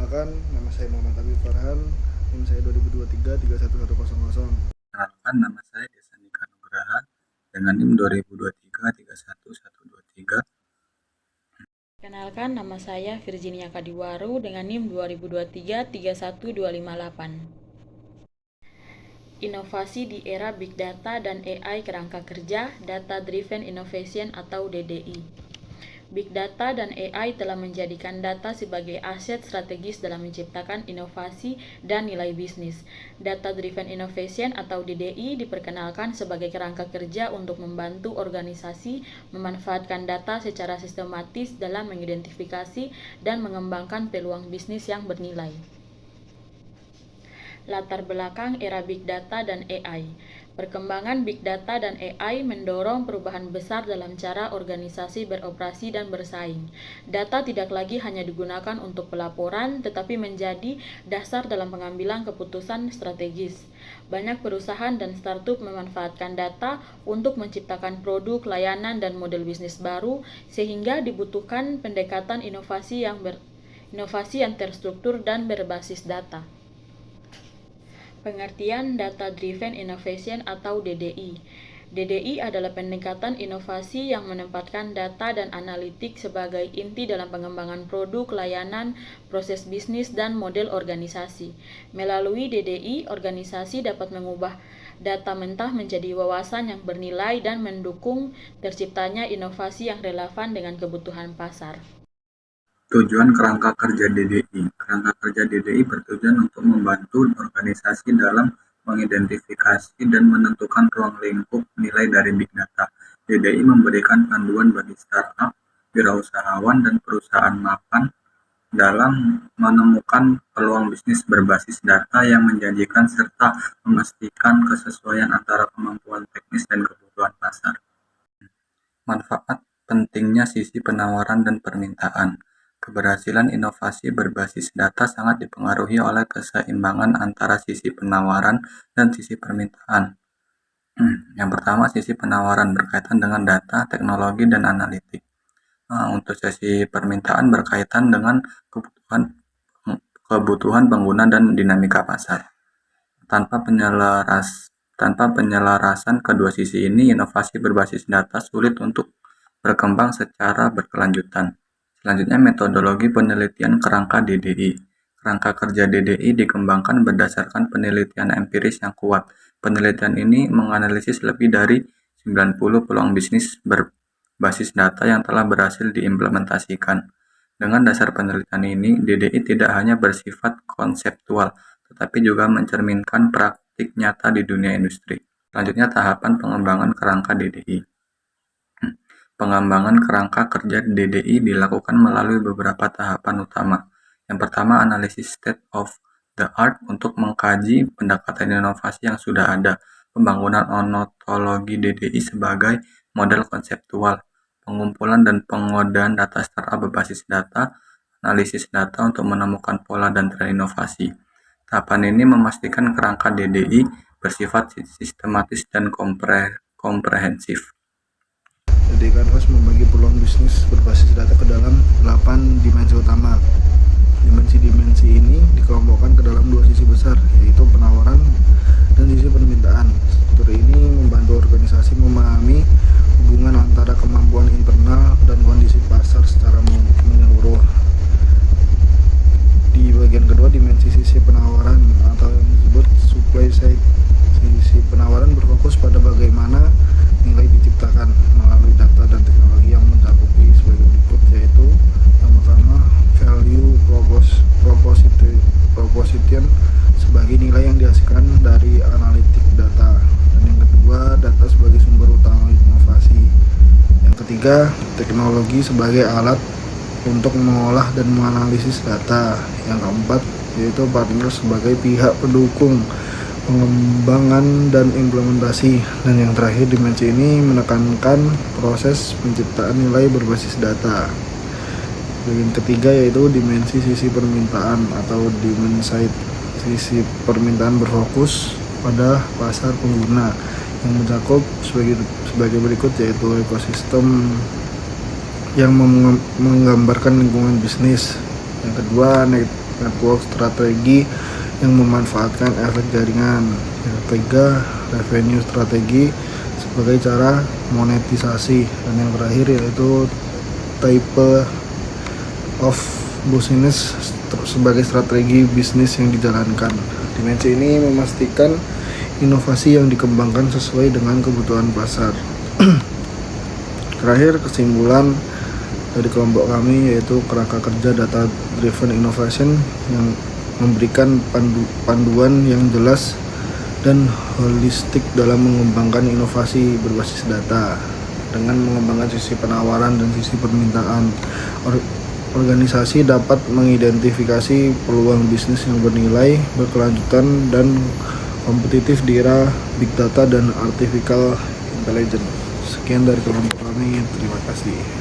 Perkenalkan, nama saya Muhammad Abi Farhan, NIM saya 2023 31100. Perkenalkan, nama saya Desa Nika Nugraha dengan NIM 2023 31123. Kenalkan, nama saya Virginia Kadiwaru dengan NIM 2023 31258. Inovasi di era Big Data dan AI kerangka kerja, Data Driven Innovation atau DDI. Big Data dan AI telah menjadikan data sebagai aset strategis dalam menciptakan inovasi dan nilai bisnis. Data Driven Innovation atau DDI diperkenalkan sebagai kerangka kerja untuk membantu organisasi memanfaatkan data secara sistematis dalam mengidentifikasi dan mengembangkan peluang bisnis yang bernilai. Latar belakang era Big Data dan AI. Perkembangan Big Data dan AI mendorong perubahan besar dalam cara organisasi beroperasi dan bersaing. Data tidak lagi hanya digunakan untuk pelaporan, tetapi menjadi dasar dalam pengambilan keputusan strategis. Banyak perusahaan dan startup memanfaatkan data untuk menciptakan produk, layanan, dan model bisnis baru, sehingga dibutuhkan pendekatan inovasi yang terstruktur dan berbasis data. Pengertian Data Driven Innovation atau DDI. DDI adalah pendekatan inovasi yang menempatkan data dan analitik sebagai inti dalam pengembangan produk, layanan, proses bisnis, dan model organisasi. Melalui DDI, organisasi dapat mengubah data mentah menjadi wawasan yang bernilai dan mendukung terciptanya inovasi yang relevan dengan kebutuhan pasar. Tujuan kerangka kerja DDI. Kerangka kerja DDI bertujuan untuk membantu organisasi dalam mengidentifikasi dan menentukan ruang lingkup nilai dari Big Data. DDI memberikan panduan bagi startup, wirausahawan, dan perusahaan mapan dalam menemukan peluang bisnis berbasis data yang menjanjikan serta memastikan kesesuaian antara kemampuan teknis dan kebutuhan pasar. Manfaat pentingnya sisi penawaran dan permintaan. Keberhasilan inovasi berbasis data sangat dipengaruhi oleh keseimbangan antara sisi penawaran dan sisi permintaan. Yang pertama, sisi penawaran berkaitan dengan data, teknologi, dan analitik. Untuk sisi permintaan berkaitan dengan kebutuhan pengguna dan dinamika pasar. Tanpa penyelarasan kedua sisi ini, inovasi berbasis data sulit untuk berkembang secara berkelanjutan. Selanjutnya, metodologi penelitian kerangka DDI. Kerangka kerja DDI dikembangkan berdasarkan penelitian empiris yang kuat. Penelitian ini menganalisis lebih dari 90 peluang bisnis berbasis data yang telah berhasil diimplementasikan. Dengan dasar penelitian ini, DDI tidak hanya bersifat konseptual, tetapi juga mencerminkan praktik nyata di dunia industri. Selanjutnya, tahapan pengembangan kerangka DDI. Pengembangan kerangka kerja DDI dilakukan melalui beberapa tahapan utama. Yang pertama, analisis state of the art untuk mengkaji pendekatan inovasi yang sudah ada. Pembangunan ontologi DDI sebagai model konseptual. Pengumpulan dan pengodaan data startup berbasis data. Analisis data untuk menemukan pola dan tren inovasi. Tahapan ini memastikan kerangka DDI bersifat sistematis dan komprehensif. Jadi Canvas membagi peluang bisnis berbasis data ke dalam 8 dimensi utama. Dimensi-dimensi ini dikelompokkan ke dalam dua sisi besar, yaitu penawaran dan sisi permintaan. Struktur ini membantu organisasi memahami hubungan antara kemampuan internal dan kondisi pasar secara menyeluruh. Di bagian kedua, dimensi sisi penawaran atau yang disebut supply side. Sisi penawaran berfokus pada bagaimana nilai diciptakan melalui data dan teknologi yang mencakupi sebagai berikut, yaitu yang pertama, value proposition sebagai nilai yang dihasilkan dari analitik data, dan yang kedua, data sebagai sumber utama inovasi. Yang ketiga, teknologi sebagai alat untuk mengolah dan menganalisis data. Yang keempat, yaitu partner sebagai pihak pendukung pengembangan dan implementasi. Dan yang terakhir, dimensi ini menekankan proses penciptaan nilai berbasis data. Bagian ketiga yaitu dimensi sisi permintaan atau demand side. Sisi permintaan berfokus pada pasar pengguna yang mencakup sebagai berikut, yaitu ekosistem yang menggambarkan lingkungan bisnis. Yang kedua, network strategi yang memanfaatkan efek jaringan. Yang ketiga, revenue strategi sebagai cara monetisasi. Dan yang terakhir yaitu type of business sebagai strategi bisnis yang dijalankan. Dimensi ini memastikan inovasi yang dikembangkan sesuai dengan kebutuhan pasar. Terakhir, kesimpulan dari kelompok kami yaitu kerangka kerja data driven innovation yang memberikan panduan yang jelas dan holistik dalam mengembangkan inovasi berbasis data dengan mengembangkan sisi penawaran dan sisi permintaan. Organisasi dapat mengidentifikasi peluang bisnis yang bernilai, berkelanjutan, dan kompetitif di era big data dan artificial intelligence. Sekian dari kelompok kami, terima kasih.